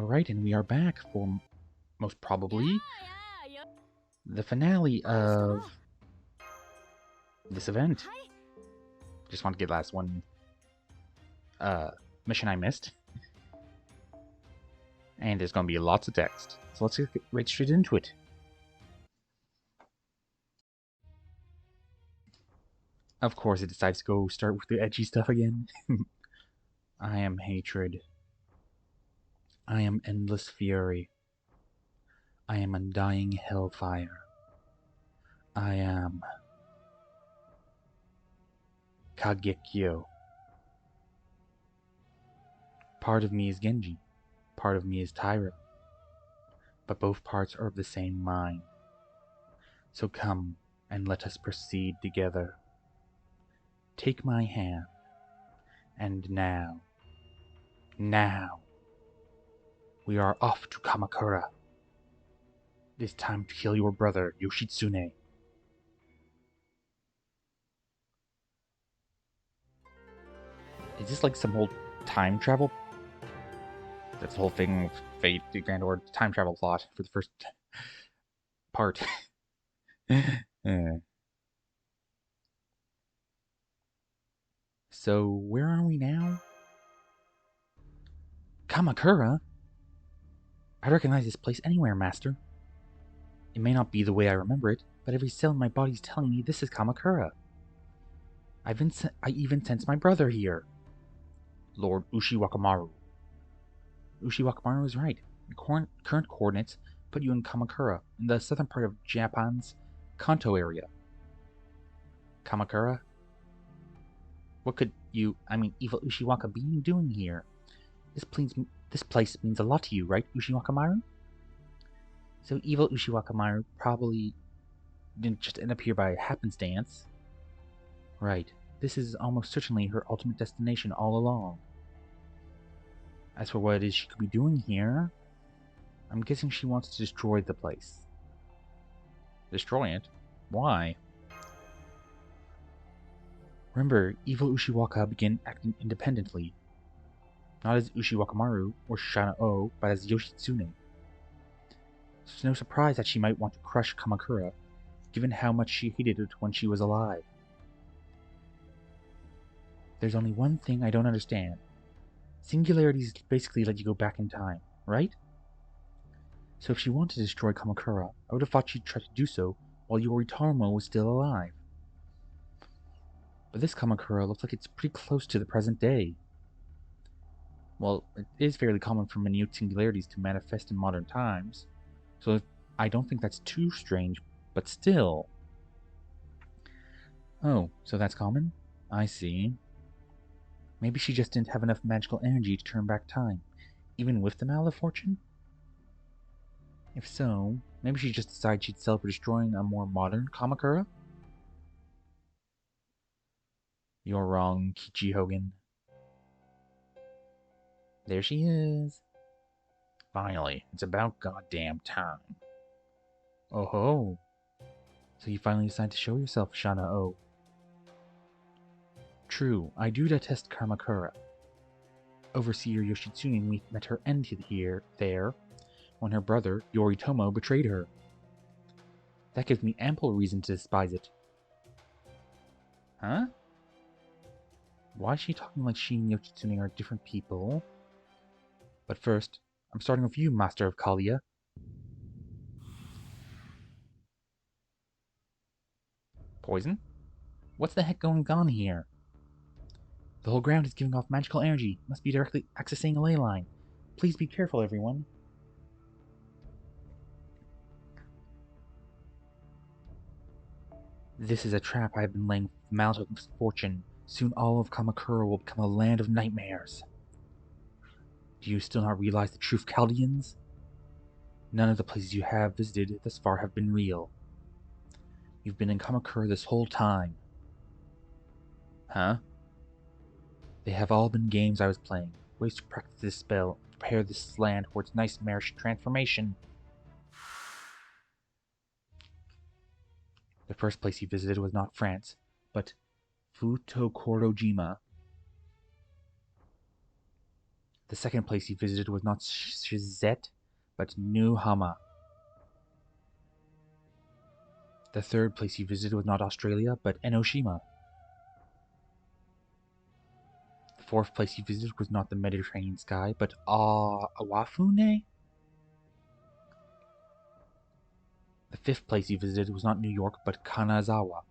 Alright, and we are back for most probably the finale of this event. Just want to get last one mission I missed. And there's going to be lots of text. So let's get right straight into it. Of course, it decides to go start with the edgy stuff again. I am hatred. I am endless fury. I am undying hellfire. I am Kagekyo. Part of me is Genji. Part of me is Tyra. But both parts are of the same mind. So come and let us proceed together. Take my hand. And now, we are off to Kamakura. It is time to kill your brother, Yoshitsune. Is this like some whole time travel? That's the whole thing with Fate, the Grand Order time travel plot for the first part. So, where are we now? Kamakura? I recognize this place anywhere, Master. It may not be the way I remember it, but every cell in my body is telling me this is Kamakura. I even sense my brother here. Lord Ushiwakamaru. Ushiwakamaru is right. The current coordinates put you in Kamakura, in the southern part of Japan's Kanto area. Kamakura? What could you, evil Ushiwaka, be doing here? This place means a lot to you, right, Ushiwakamaru? So evil Ushiwakamaru probably didn't just end up here by happenstance. Right. This is almost certainly her ultimate destination all along. As for what it is she could be doing here, I'm guessing she wants to destroy the place. Destroy it? Why? Remember, evil Ushiwaka began acting independently. Not as Ushiwakamaru or Shana-O, but as Yoshitsune. So it's no surprise that she might want to crush Kamakura, given how much she hated it when she was alive. There's only one thing I don't understand. Singularities basically let you go back in time, right? So if she wanted to destroy Kamakura, I would have thought she'd try to do so while Yoritomo was still alive. But this Kamakura looks like it's pretty close to the present day. Well, it is fairly common for minute singularities to manifest in modern times, so I don't think that's too strange, but still. Oh, so that's common? I see. Maybe she just didn't have enough magical energy to turn back time, even with the Mallet of Fortune? If so, maybe she just decided she'd settle for destroying a more modern Kamakura? You're wrong, Kichi Hogan. There she is. Finally, it's about goddamn time. Oh ho. So you finally decided to show yourself, Shana-O. True, I do detest Kamakura. Overseer Yoshitsune met her end there, when her brother, Yoritomo, betrayed her. That gives me ample reason to despise it. Huh? Why is she talking like she and Yoshitsune are different people? But first, I'm starting with you, Master of Kalia. Poison? What's the heck going on here? The whole ground is giving off magical energy. Must be directly accessing a ley line. Please be careful, everyone. This is a trap I have been laying with the Mallet of Fortune. Soon all of Kamakura will become a land of nightmares. Do you still not realize the truth, Chaldeans? None of the places you have visited thus far have been real. You've been in Kamakura this whole time. Huh? They have all been games I was playing, ways to practice this spell, prepare this land for its nightmarish transformation. The first place you visited was not France, but Futokorojima. The second place he visited was not Shizet, but New Hama. The third place he visited was not Australia, but Enoshima. The fourth place he visited was not the Mediterranean sky, but Awafune. The fifth place he visited was not New York, but Kanazawa.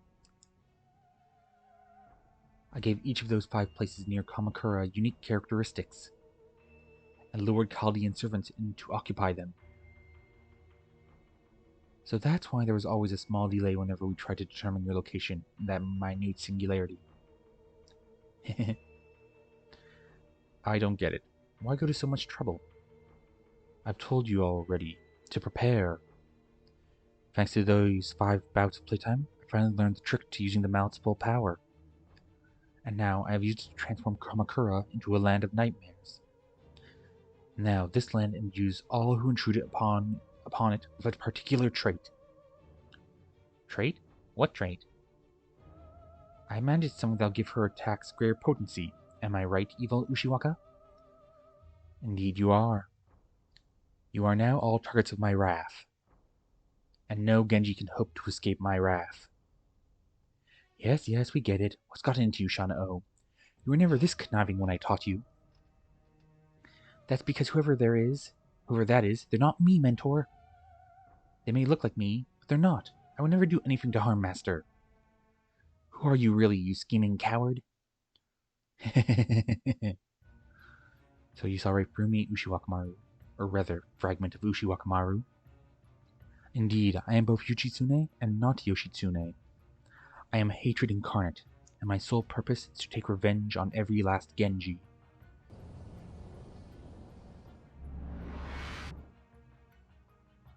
I gave each of those 5 places near Kamakura unique characteristics, and lured Chaldean servants in to occupy them. So that's why there was always a small delay whenever we tried to determine your location in that minute singularity. I don't get it. Why go to so much trouble? I've told you already to prepare. Thanks to those 5 bouts of playtime, I finally learned the trick to using the mallet's full power. And now I have used it to transform Kamakura into a land of nightmares. Now this land imbues all who intrude upon it with a particular trait. Trait? What trait? I imagine something that'll give her attacks greater potency. Am I right, evil Ushiwaka? Indeed you are. You are now all targets of my wrath. And no Genji can hope to escape my wrath. Yes, we get it. What's gotten into you, Shana-O? You were never this conniving when I taught you. That's because whoever that is, they're not me, Mentor. They may look like me, but they're not. I would never do anything to harm Master. Who are you really, you scheming coward? So you saw right through me, Ushiwakamaru. Or rather, fragment of Ushiwakamaru. Indeed, I am both Yuchitsune and not Yoshitsune. I am hatred incarnate, and my sole purpose is to take revenge on every last Genji.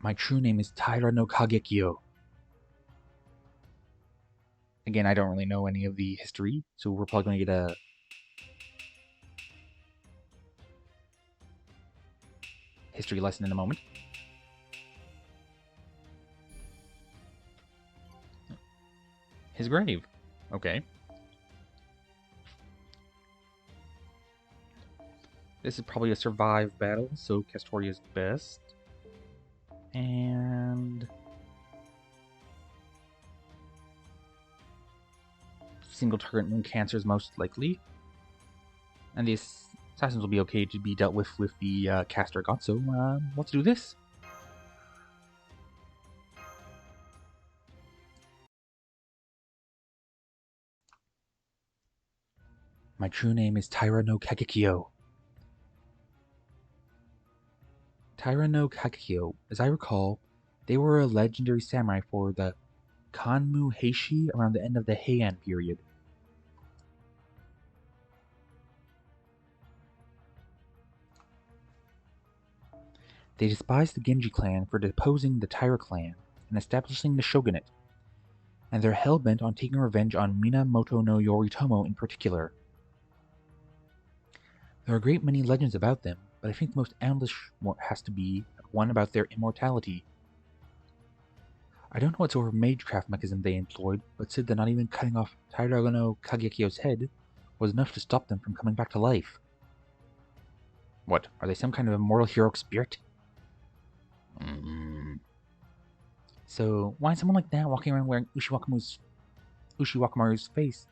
My true name is Taira no Kagekyo. Again, I don't really know any of the history, so we're probably going to get a history lesson in a moment. His grave. Okay. This is probably a survive battle, so Castoria's best. And single target wound cancer is most likely. And the assassins will be okay to be dealt with the caster god, so let's do this. My true name is Taira no Kagekyo. Taira no Kagekyo, as I recall, they were a legendary samurai for the Kanmu Heishi around the end of the Heian period. They despised the Genji clan for deposing the Taira clan and establishing the shogunate, and they're hell-bent on taking revenge on Minamoto no Yoritomo in particular. There are a great many legends about them, but I think the most ambush has to be one about their immortality. I don't know what sort of magecraft mechanism they employed, but said that not even cutting off Taira no Kagekyo's head was enough to stop them from coming back to life. What, are they some kind of immortal heroic spirit? So, why is someone like that walking around wearing Ushiwakamaru's face?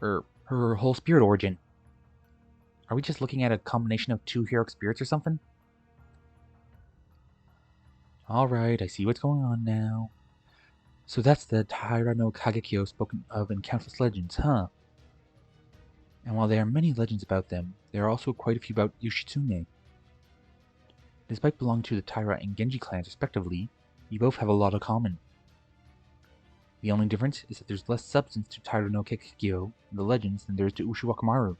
Or her whole spirit origin? Are we just looking at a combination of 2 heroic spirits or something? Alright, I see what's going on now. So that's the Taira no Kagekyo spoken of in countless legends, huh? And while there are many legends about them, there are also quite a few about Yoshitsune. Despite belonging to the Taira and Genji clans respectively, you both have a lot in common. The only difference is that there's less substance to Taira no Kagekyo in the legends than there is to Ushiwakamaru.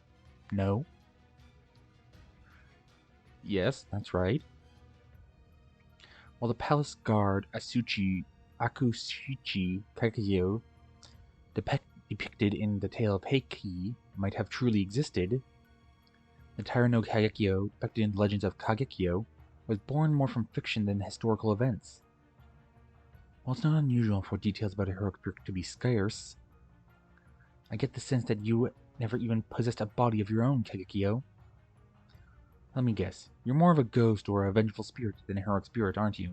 No? Yes, that's right. While the palace guard Akusuchi Kagekyo depicted in the tale of Heiki might have truly existed, the Taira no Kagekyo depicted in the legends of Kagekyo was born more from fiction than historical events. While it's not unusual for details about a heroic spirit to be scarce, I get the sense that you never even possessed a body of your own, Kagekyo. Let me guess. You're more of a ghost or a vengeful spirit than a heroic spirit, aren't you?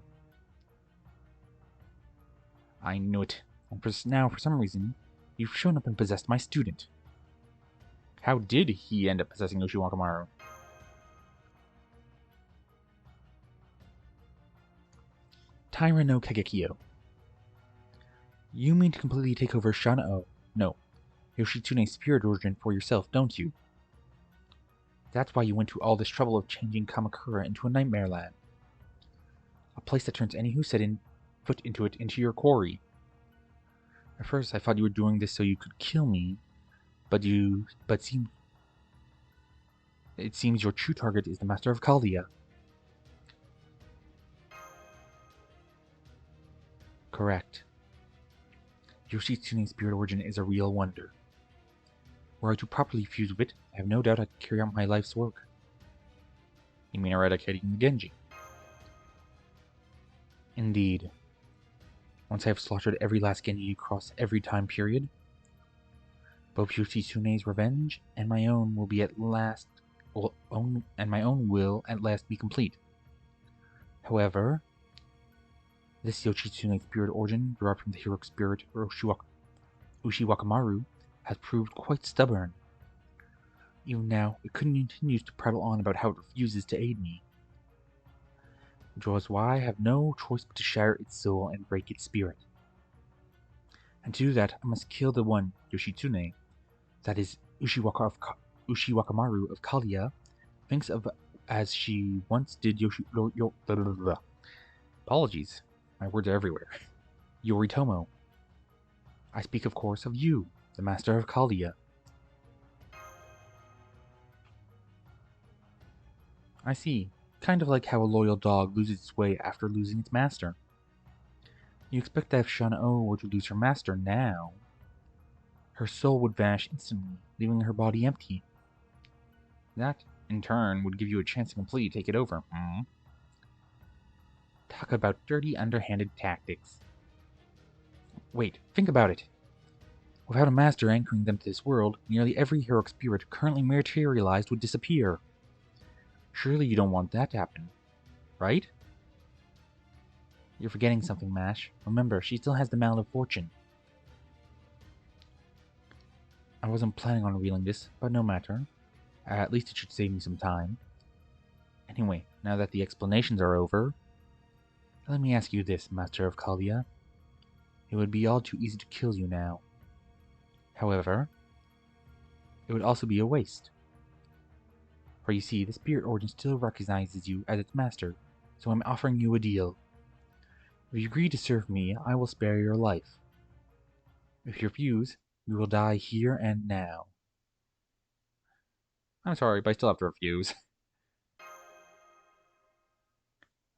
I knew it. And now, for some reason, you've shown up and possessed my student. How did he end up possessing Ushiwakamaru? Taira no Kagekyo. You mean to completely take over Shanao? No, Yoshitsune's spirit origin for yourself, don't you? That's why you went to all this trouble of changing Kamakura into a nightmare land. A place that turns any who set foot into it into your quarry. At first I thought you were doing this so you could kill me, but it seems your true target is the Master of Kaldea. Correct. Yoshitsune's spirit origin is a real wonder. Were I to properly fuse with it, I have no doubt I could carry out my life's work. You mean eradicating the Genji? Indeed. Once I have slaughtered every last Genji across every time period, both Yoshitsune's revenge and my own will at last be complete. However, this Yoshitsune spirit origin, derived from the heroic spirit Ushiwakamaru, has proved quite stubborn. Even now, it continues to prattle on about how it refuses to aid me. Which was why I have no choice but to shatter its soul and break its spirit. And to do that, I must kill the one Yoshitsune, that is Ushiwakamaru of Kaldea, thinks of as she once did Apologies. My words are everywhere. Yoritomo. I speak, of course, of you, the Master of Kaldea. I see. Kind of like how a loyal dog loses its way after losing its master. You expect that if Shanao were to lose her master now, her soul would vanish instantly, leaving her body empty. That, in turn, would give you a chance to completely take it over, Talk about dirty, underhanded tactics. Wait, think about it. Without a master anchoring them to this world, nearly every heroic spirit currently materialized would disappear. Surely you don't want that to happen, right? You're forgetting something, Mash. Remember, she still has the Mallet of Fortune. I wasn't planning on revealing this, but no matter. At least it should save me some time. Anyway, now that the explanations are over, let me ask you this, Master of Kaldea. It would be all too easy to kill you now. However, it would also be a waste. For you see, the Spirit Origin still recognizes you as its master, so I'm offering you a deal. If you agree to serve me, I will spare your life. If you refuse, you will die here and now. I'm sorry, but I still have to refuse.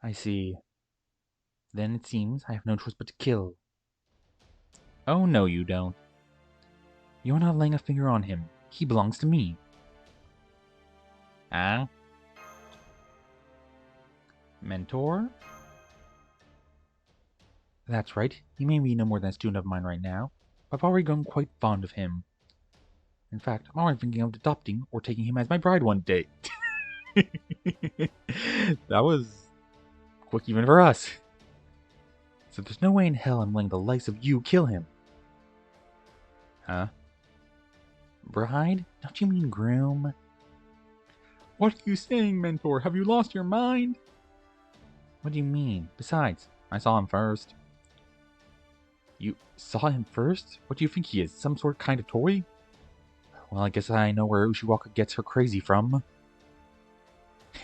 I see. Then it seems I have no choice but to kill. Oh no, you don't. You're not laying a finger on him. He belongs to me. Ah? Mentor? That's right. He may be no more than a student of mine right now, but I've already grown quite fond of him. In fact, I'm already thinking of adopting or taking him as my bride one day. That was quick even for us. So there's no way in hell I'm letting the likes of you kill him. Huh? Bride? Don't you mean groom? What are you saying, Mentor? Have you lost your mind? What do you mean? Besides, I saw him first. You saw him first? What do you think he is? Some sort kind of toy? Well, I guess I know where Ushiwaka gets her crazy from.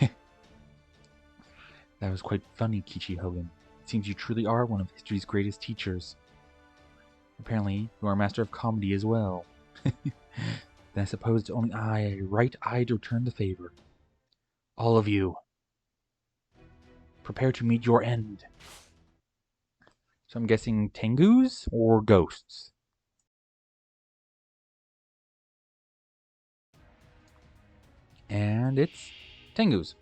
That was quite funny, Kichi Hogan. It seems you truly are one of history's greatest teachers. Apparently, you are a master of comedy as well. Then I suppose it's only I, a right-eyed, return the favor. All of you, prepare to meet your end. So I'm guessing Tengus or ghosts? And it's Tengus.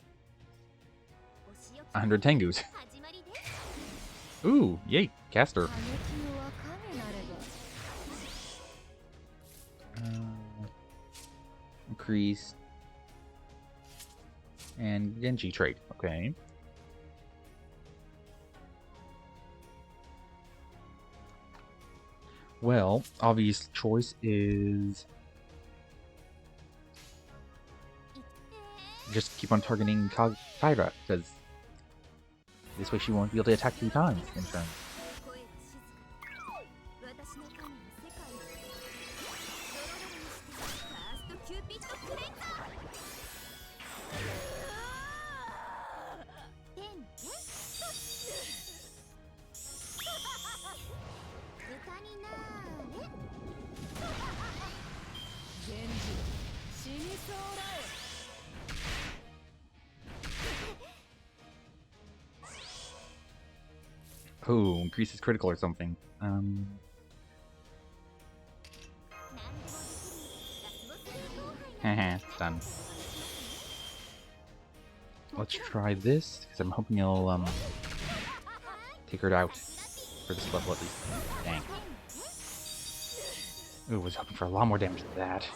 100 Tengus. Ooh, yay, caster. Increase And Genji trait. Okay. Well, obvious choice is just keep on targeting Kyra, because this way she won't be able to attack 3 times in turn. Oh, increases critical or something. Haha, done. Let's try this, because I'm hoping you'll, take her out. For this level, at least. Dang. Ooh, I was hoping for a lot more damage than that.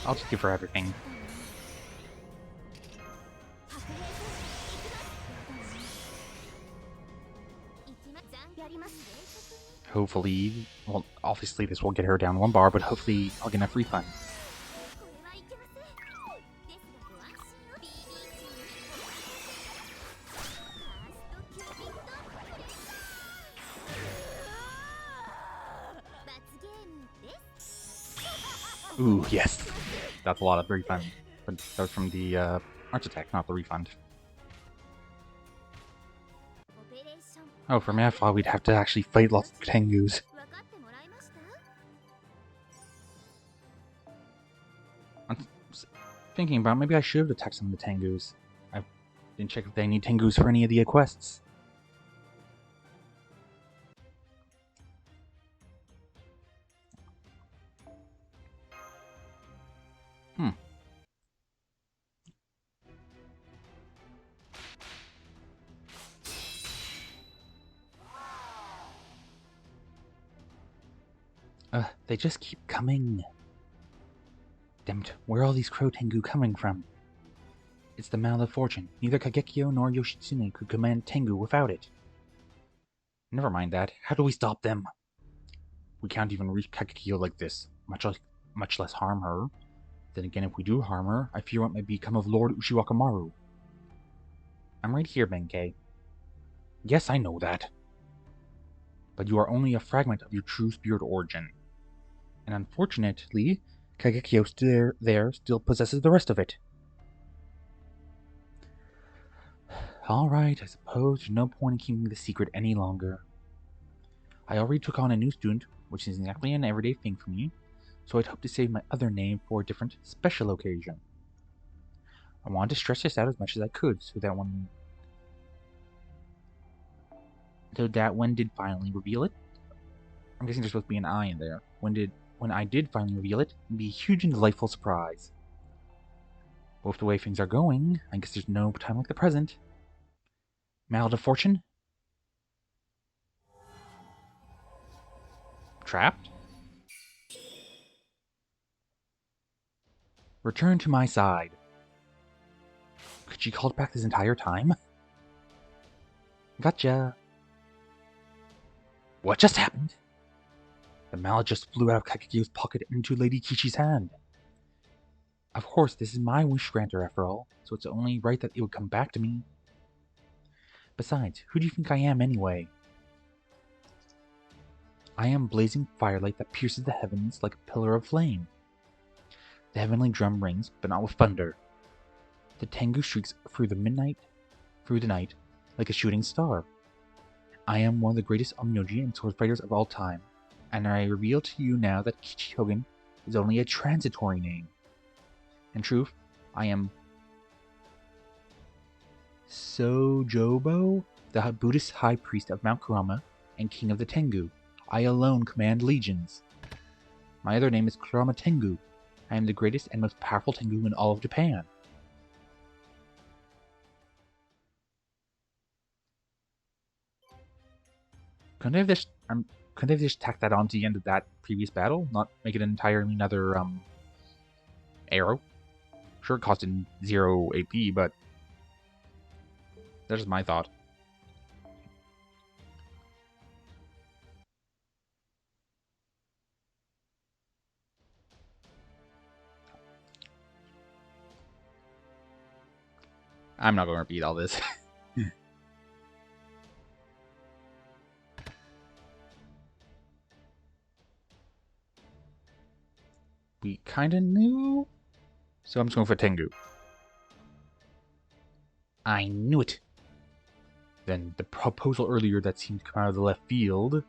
I'll just give her everything. Hopefully, well, obviously this will get her down 1 bar, but hopefully I'll get enough refund. Ooh, yes. That's a lot of refund. But that was from the arts attack, not the refund. Oh, for me, I thought we'd have to actually fight lots of Tengus. I'm thinking about maybe I should have attacked some of the Tengus. I didn't check if they need Tengus for any of the quests. They just keep coming. Dammit, where are all these Crow Tengu coming from? It's the Mallet of Fortune. Neither Kagekyo nor Yoshitsune could command Tengu without it. Never mind that. How do we stop them? We can't even reach Kagekyo like this, much less harm her. Then again, if we do harm her, I fear what may become of Lord Ushiwakamaru. I'm right here, Benkei. Yes, I know that. But you are only a fragment of your true spirit origin. And unfortunately, Kagekyo still possesses the rest of it. Alright, I suppose there's no point in keeping the secret any longer. I already took on a new student, which isn't exactly an everyday thing for me, so I'd hope to save my other name for a different, special occasion. I wanted to stretch this out as much as I could, so that when did finally reveal it, I'm guessing there's supposed to be an I in there. When I did finally reveal it, it'd be a huge and delightful surprise. But with the way things are going, I guess there's no time like the present. Mallet of Fortune? Trapped? Return to my side. Could she call it back this entire time? Gotcha. What just happened? The mallet just flew out of Kagekyo's pocket into Lady Kichi's hand. Of course, this is my wish granter after all, so it's only right that it would come back to me. Besides, who do you think I am anyway? I am blazing firelight that pierces the heavens like a pillar of flame. The heavenly drum rings, but not with thunder. The Tengu shrieks through the night, like a shooting star. I am one of the greatest Onmyoji and sword fighters of all time, and I reveal to you now that Kichi Hogan is only a transitory name. In truth, I am Sojobo, the Buddhist high priest of Mount Kurama and king of the Tengu. I alone command legions. My other name is Kurama Tengu, I am the greatest and most powerful Tengu in all of Japan. Couldn't they have just tacked that on to the end of that previous battle? Not make it entirely another arrow? Sure, it costed 0 AP, but that's just my thought. I'm not going to repeat all this. We kinda knew, so I'm just going for Tengu. I knew it! Then the proposal earlier that seemed to come out of the left field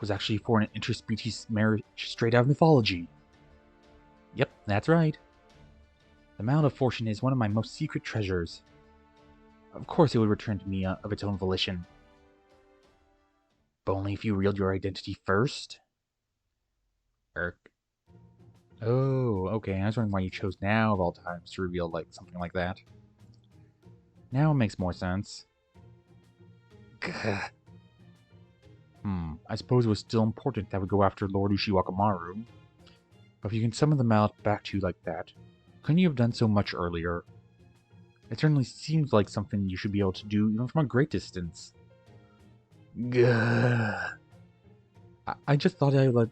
was actually for an interspecies marriage straight out of mythology. Yep, that's right. The Mallet of Fortune is one of my most secret treasures. Of course it would return to me of its own volition. But only if you revealed your identity first? Erk. Oh, okay, I was wondering why you chose now of all times to reveal something like that. Now it makes more sense. Gah. I suppose it was still important that we go after Lord Ushiwakamaru. But if you can summon the mallet back to you like that, couldn't you have done so much earlier? It certainly seems like something you should be able to do even from a great distance. Gah. I just thought I would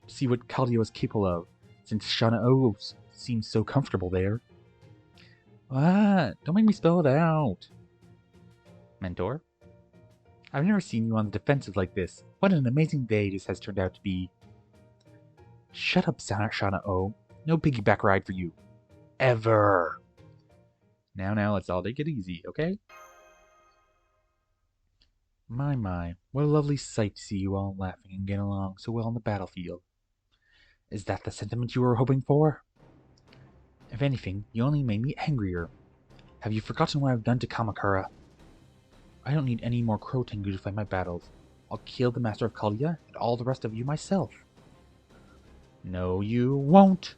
see what Caldia was capable of, since Shana O seems so comfortable there. What? Don't make me spell it out. Mentor? I've never seen you on the defensive like this. What an amazing day this has turned out to be. Shut up, Shana O. No piggyback ride for you. Ever. Now, let's all take it easy, okay? My, what a lovely sight to see you all laughing and getting along so well on the battlefield. Is that the sentiment you were hoping for? If anything, you only made me angrier. Have you forgotten what I've done to Kamakura? I don't need any more Crow Tengu to fight my battles. I'll kill the Master of Caldia and all the rest of you myself. No, you won't!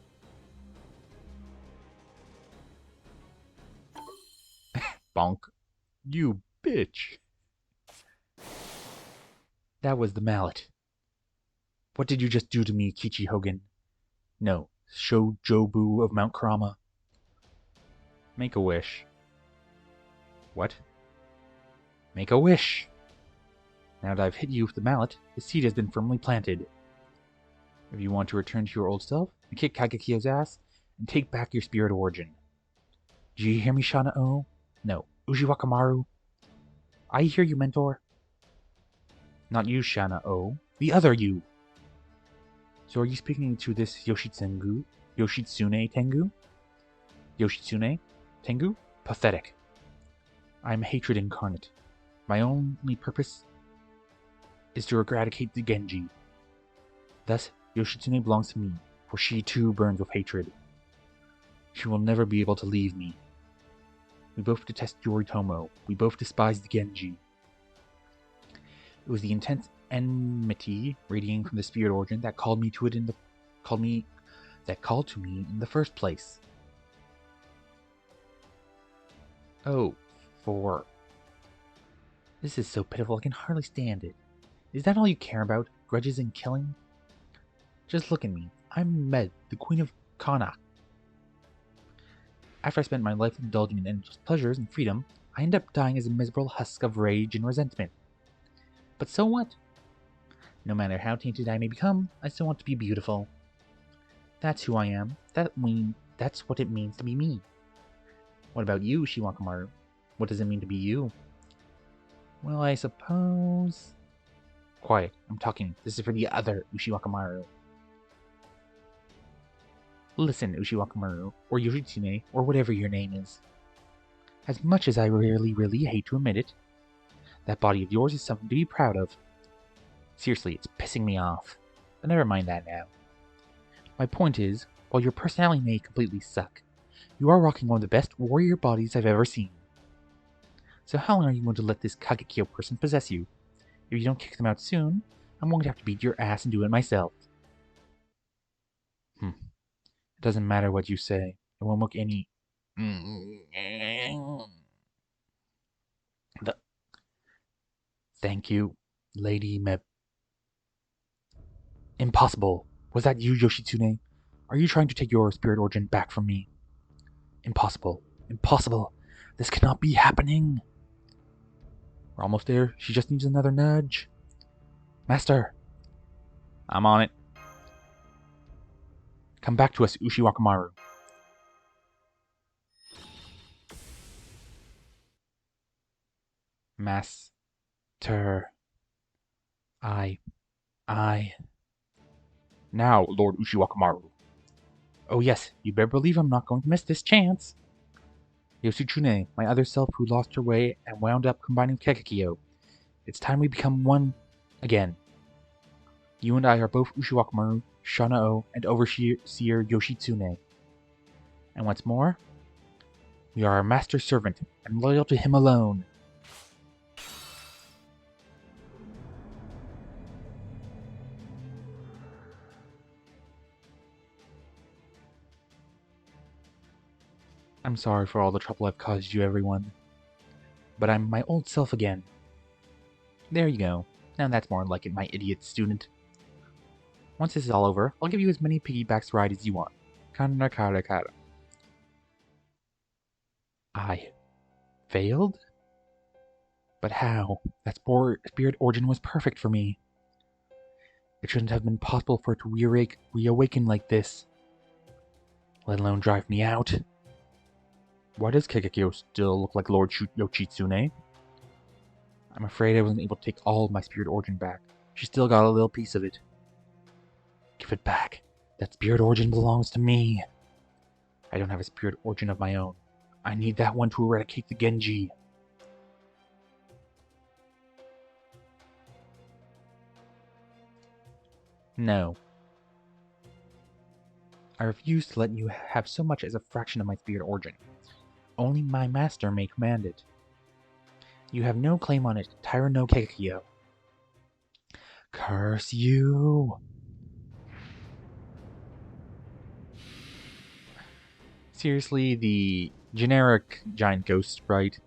Bonk. You bitch. That was the mallet. What did you just do to me, Kichi Hogan? No, Shojobu of Mount Kurama. Make a wish. What? Make a wish! Now that I've hit you with the mallet, the seed has been firmly planted. If you want to return to your old self, and kick Kagekyo's ass, and take back your spirit origin. Do you hear me, Shana O? No, Ushiwakamaru? I hear you, Mentor. Not you, Shana O. The other you! So are you speaking to this Yoshitsune Tengu? Yoshitsune? Tengu? Pathetic. I am hatred incarnate. My only purpose is to eradicate the Genji. Thus, Yoshitsune belongs to me, for she too burns with hatred. She will never be able to leave me. We both detest Yoritomo. We both despise the Genji. It was the intense enmity radiating from the spirit origin that called to me in the first place. Oh, for... This is so pitiful I can hardly stand it. Is that all you care about? Grudges and killing? Just look at me. I'm Med, the Queen of Kana. After I spent my life indulging in endless pleasures and freedom, I end up dying as a miserable husk of rage and resentment. But so what? No matter how tainted I may become, I still want to be beautiful. That's who I am. That's what it means to be me. What about you, Shiwakamaru? What does it mean to be you? Well, I suppose... Quiet, I'm talking. This is for the other Ushiwakamaru. Listen, Ushiwakamaru, or Yoshitsune, or whatever your name is. As much as I really hate to admit it, that body of yours is something to be proud of. Seriously, it's pissing me off. But never mind that now. My point is, while your personality may completely suck, you are rocking one of the best warrior bodies I've ever seen. So how long are you going to let this Kagekyo person possess you? If you don't kick them out soon, I'm going to have to beat your ass and do it myself. It doesn't matter what you say. It won't look any... The... Thank you, Lady Meb. Impossible. Was that you, Yoshitsune? Are you trying to take your spirit origin back from me? Impossible. Impossible. This cannot be happening. We're almost there. She just needs another nudge. Master. I'm on it. Come back to us, Ushiwakamaru. Master. I. Now, Lord Ushiwakamaru. Oh yes, you better believe I'm not going to miss this chance. Yoshitsune, my other self who lost her way and wound up combining with Kekekyo. It's time we become one again. You and I are both Ushiwakamaru, Shanao, and Overseer Yoshitsune. And what's more, we are our master's servant and loyal to him alone. I'm sorry for all the trouble I've caused you, everyone. But I'm my old self again. There you go. Now that's more like it, my idiot student. Once this is all over, I'll give you as many piggybacks to ride as you want. Kana kara kara. I failed? But how? That spirit origin was perfect for me. It shouldn't have been possible for it to reawaken like this. Let alone drive me out. Why does Kekekyo still look like Lord Yoshitsune? I'm afraid I wasn't able to take all of my spirit origin back. She still got a little piece of it. Give it back. That spirit origin belongs to me. I don't have a spirit origin of my own. I need that one to eradicate the Genji. No. I refuse to let you have so much as a fraction of my spirit origin. Only my master may command it. You have no claim on it, Tyra no Kekekyo. Curse you! Seriously, the generic giant ghost, right?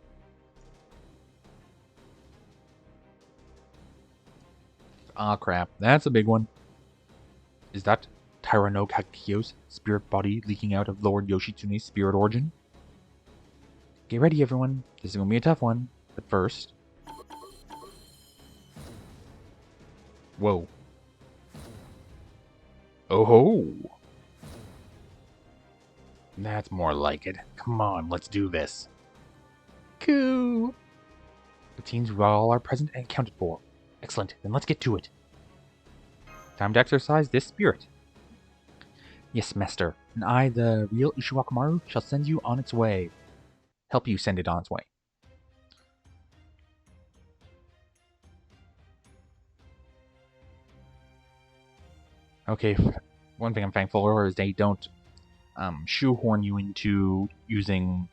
Ah, crap. That's a big one. Is that Tyra no Kekekyo's spirit body leaking out of Lord Yoshitsune's spirit origin? Get ready, everyone. This is going to be a tough one. But first... Whoa. Oh ho! That's more like it. Come on, let's do this. Cool! It seems we all are present and accounted for. Excellent, then let's get to it. Time to exercise this spirit. Yes, Master, and I, the real Ushiwakamaru, shall send you on its way. Help you send it on its way. Okay, one thing I'm thankful for is they don't shoehorn you into using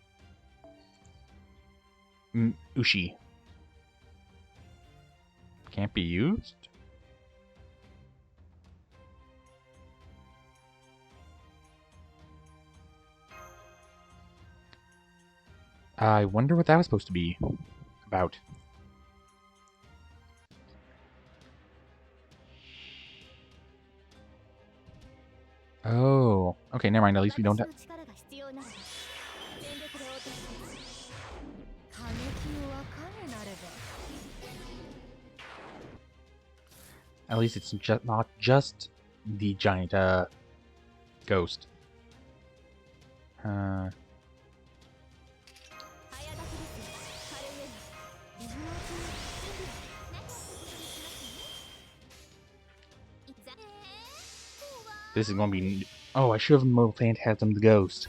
Ushi. Can't be used? I wonder what that was supposed to be about. Oh, okay, never mind. At least we don't have... At least it's not just the giant ghost. This is gonna be... Oh, I should have moved Phantasm the Ghost.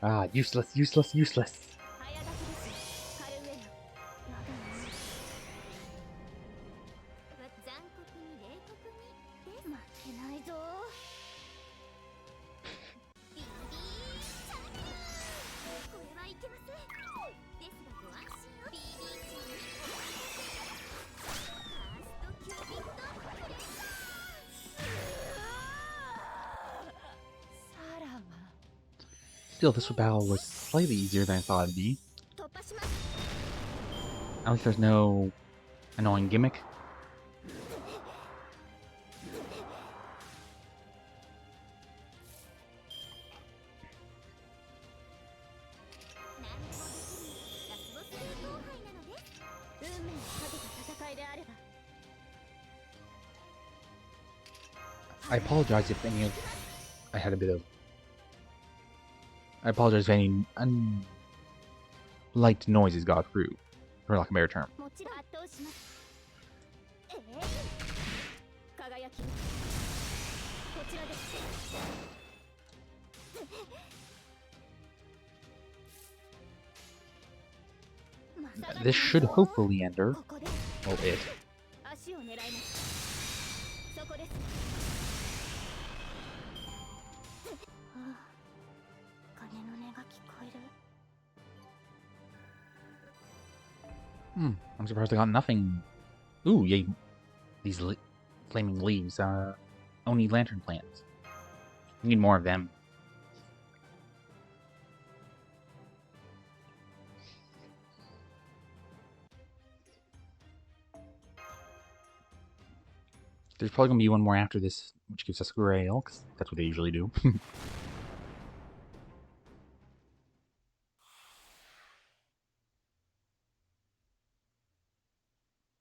Ah, useless, useless, useless. Still, this battle was slightly easier than I thought it'd be. At least there's no annoying gimmick. I apologize if any of I had a bit of. I apologize if any unliked noises got through, for lack of a better term. This should hopefully end her. Well, it. I'm surprised I got nothing. Ooh, yay. These flaming leaves. Oni lantern plants. I need more of them. There's probably going to be one more after this, which gives us Grail, because that's what they usually do.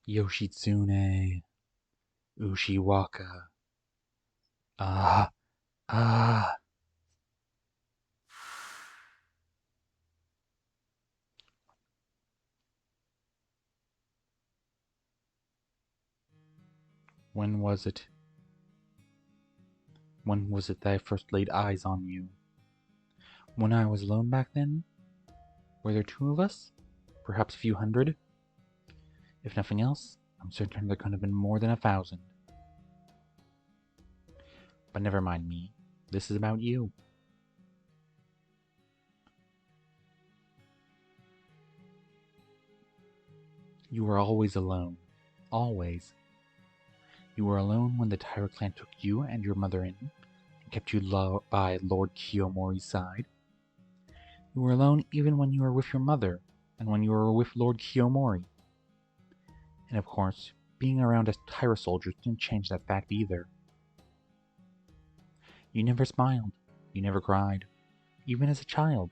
Yoshitsune. Ushiwaka. Ah. Ah. When was it? When was it that I first laid eyes on you? When I was alone back then? Were there 2 of us? Perhaps a few hundred? If nothing else, I'm certain there could have been more than 1,000. But never mind me. This is about you. You were always alone. Always. You were alone when the Tyra clan took you and your mother in, and kept you by Lord Kiyomori's side. You were alone even when you were with your mother, and when you were with Lord Kiyomori. And of course, being around as Tyra soldiers didn't change that fact either. You never smiled. You never cried. Even as a child,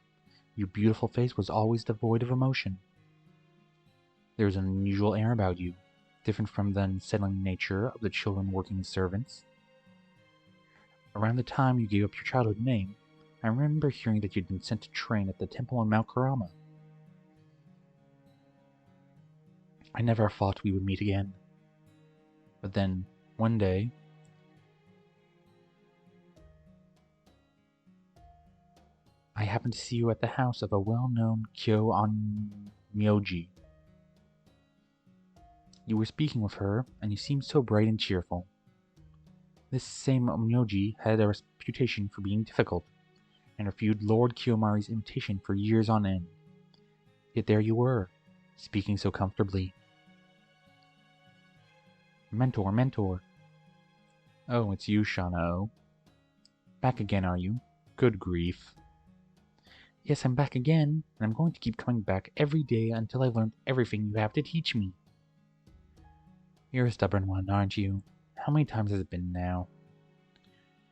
your beautiful face was always devoid of emotion. There was an unusual air about you, different from the unsettling nature of the children working as servants. Around the time you gave up your childhood name, I remember hearing that you'd been sent to train at the temple on Mount Kurama. I never thought we would meet again. But then, one day, I happened to see you at the house of a well-known Kyo Onmyoji. You were speaking with her, and you seemed so bright and cheerful. This same Onmyoji had a reputation for being difficult, and refused Lord Kiyomori's invitation for years on end. Yet there you were, speaking so comfortably. Mentor, mentor. Oh, it's you, Shano. Back again, are you? Good grief. Yes, I'm back again, and I'm going to keep coming back every day until I've learned everything you have to teach me. You're a stubborn one, aren't you? How many times has it been now?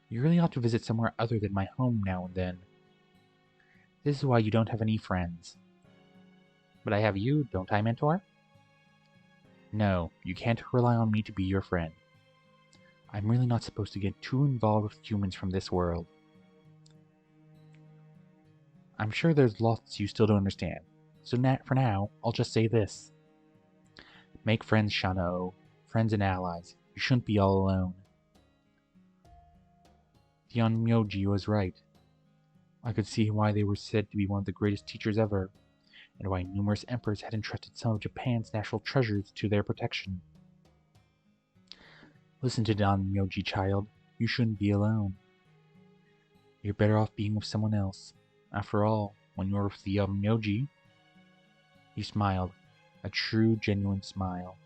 You really ought to visit somewhere other than my home now and then. This is why you don't have any friends. But I have you, don't I, Mentor? No, you can't rely on me to be your friend. I'm really not supposed to get too involved with humans from this world. I'm sure there's lots you still don't understand, so for now, I'll just say this. Make friends, Shano. Friends and allies. You shouldn't be all alone. The Onmyoji was right. I could see why they were said to be one of the greatest teachers ever, and why numerous emperors had entrusted some of Japan's national treasures to their protection. Listen to Don Myoji, child. You shouldn't be alone. You're better off being with someone else. After all, when you're with the Myoji... He smiled, a true, genuine smile.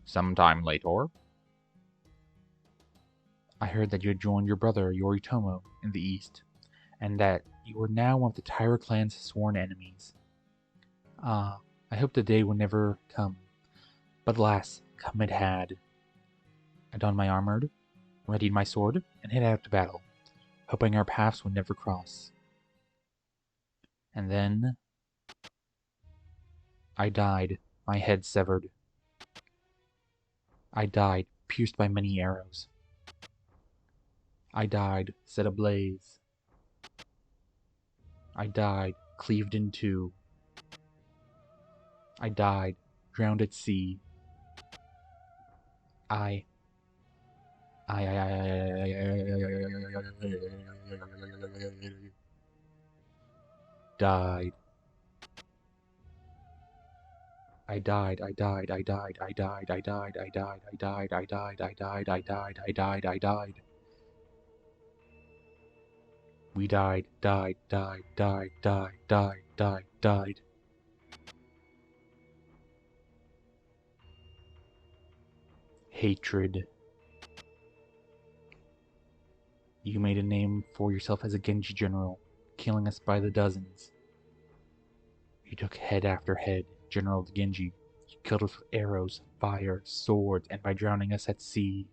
Sometime later, I heard that you had joined your brother Yoritomo in the east, and that you were now one of the Taira clan's sworn enemies. Ah, I hoped the day would never come, but alas, come it had. I donned my armor, readied my sword, and headed out to battle, hoping our paths would never cross. And then... I died, my head severed. I died, pierced by many arrows. I died, set ablaze. I died, cleaved in two. I died, drowned at sea. I died. I died, I died, I died, I died, I died, I died, I died, I died, I died, I died, I died, I died. We died, died, died, died, died, died, died, died. Hatred. You made a name for yourself as a Genji general, killing us by the dozens. You took head after head, General Genji. You killed us with arrows, fire, swords, and by drowning us at sea.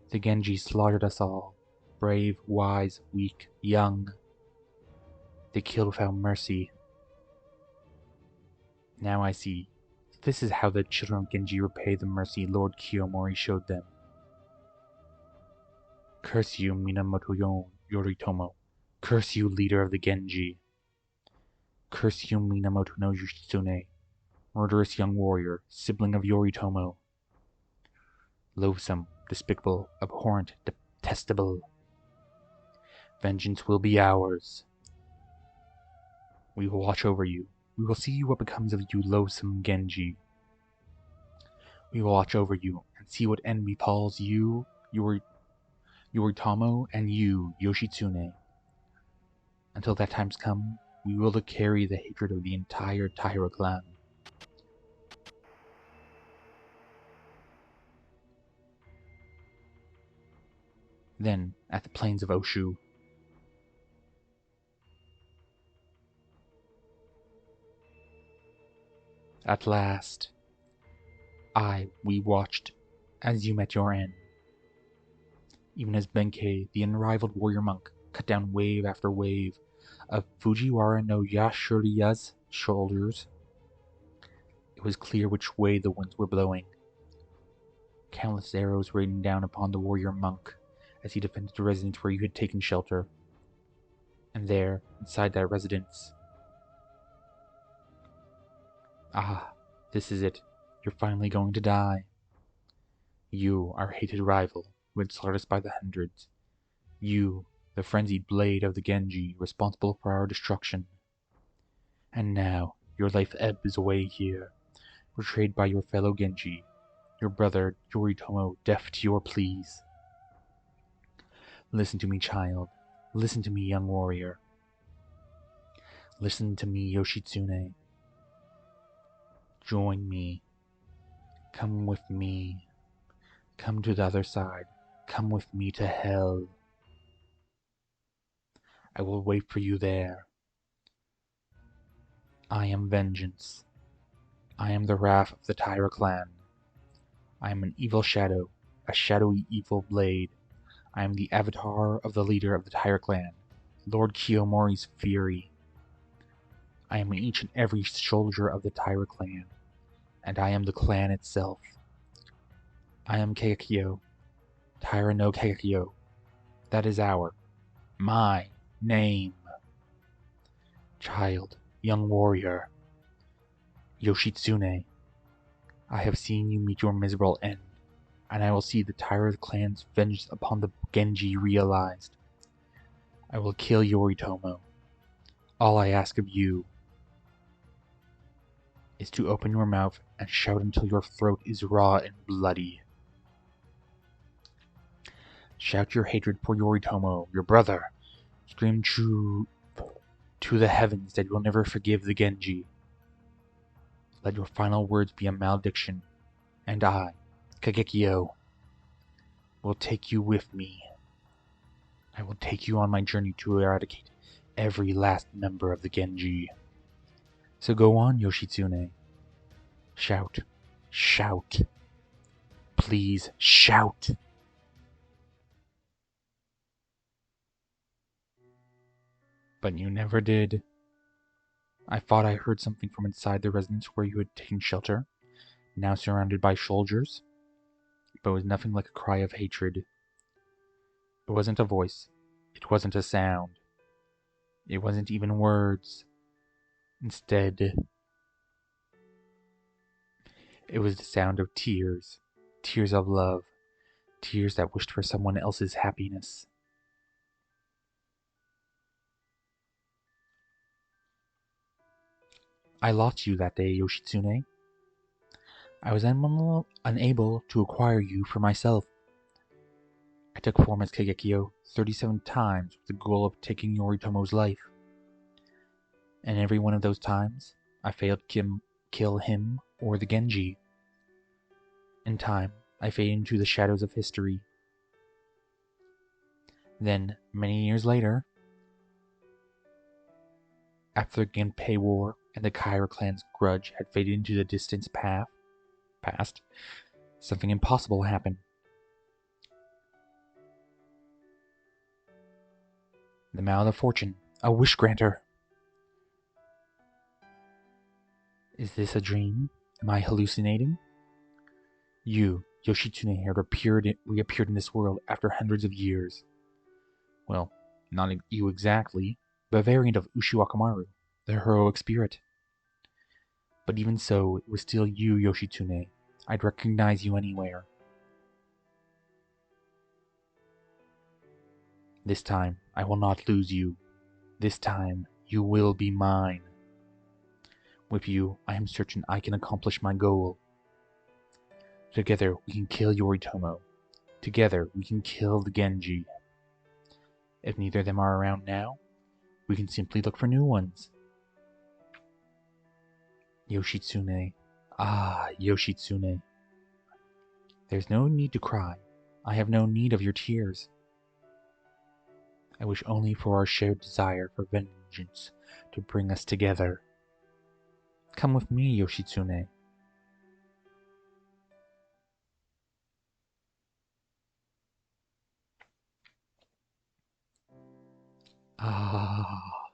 The Genji slaughtered us all, brave, wise, weak, young. They killed without mercy. Now I see. This is how the children of Genji repay the mercy Lord Kiyomori showed them. Curse you, Minamoto Yoritomo. Curse you, leader of the Genji. Curse you, Minamoto no Yoshitsune, murderous young warrior, sibling of Yoritomo. Loathsome, despicable, abhorrent, detestable. Vengeance will be ours. We will watch over you. We will see what becomes of you, loathsome Genji. We will watch over you and see what end befalls you, Yoritomo, and you, Yoshitsune. Until that time's come, we will carry the hatred of the entire Taira clan. Then, at the plains of Oshu, at last, we watched as you met your end. Even as Benkei, the unrivaled warrior monk, cut down wave after wave of Fujiwara no Yashiriya's shoulders, it was clear which way the winds were blowing. Countless arrows raining down upon the warrior monk as he defended the residence where you had taken shelter. And there, inside that residence... Ah, this is it. You're finally going to die. You, our hated rival, who had slaughtered us by the hundreds. You, the frenzied blade of the Genji, responsible for our destruction. And now, your life ebbs away here, betrayed by your fellow Genji, your brother Yoritomo, deaf to your pleas. Listen to me, child. Listen to me, young warrior. Listen to me, Yoshitsune. Join me. Come with me. Come to the other side. Come with me to hell. I will wait for you there. I am vengeance. I am the wrath of the Taira clan. I am an evil shadow, a shadowy evil blade. I am the avatar of the leader of the Taira clan, Lord Kiyomori's fury. I am each and every soldier of the Taira clan, and I am the clan itself. I am Kagekyo, Taira no Kagekyo. That is my name. Child, young warrior, Yoshitsune, I have seen you meet your miserable end. and I will see the Taira clan's vengeance upon the Genji realized. I will kill Yoritomo. All I ask of you is to open your mouth and shout until your throat is raw and bloody. Shout your hatred for Yoritomo, your brother. Scream true to the heavens that you will never forgive the Genji. Let your final words be a malediction, and I, Kagekio, will take you with me. I will take you on my journey to eradicate every last member of the Genji. So go on, Yoshitsune. Shout. Shout. Please shout. But you never did. I thought I heard something from inside the residence where you had taken shelter, now surrounded by soldiers, but it was nothing like a cry of hatred. It wasn't a voice. It wasn't a sound. It wasn't even words. Instead, it was the sound of tears. Tears of love. Tears that wished for someone else's happiness. I lost you that day, Yoshitsune. I was unable to acquire you for myself. I took form as Kagekio 37 times with the goal of taking Yoritomo's life. And every one of those times, I failed to kill him or the Genji. In time, I faded into the shadows of history. Then, many years later, after the Genpei War and the Kaira clan's grudge had faded into the distant past, something impossible happened. The Mallet of Fortune, a wish granter. Is this a dream? Am I hallucinating? You, Yoshitsune, had reappeared in this world after hundreds of years. Well, not you exactly, but a variant of Ushiwakamaru, the heroic spirit. But even so, it was still you, Yoshitsune. I'd recognize you anywhere. This time, I will not lose you. This time, you will be mine. With you, I am certain I can accomplish my goal. Together, we can kill Yoritomo. Together, we can kill the Genji. If neither of them are around now, we can simply look for new ones. Yoshitsune. Ah, Yoshitsune. There's no need to cry. I have no need of your tears. I wish only for our shared desire for vengeance to bring us together. Come with me, Yoshitsune. Ah,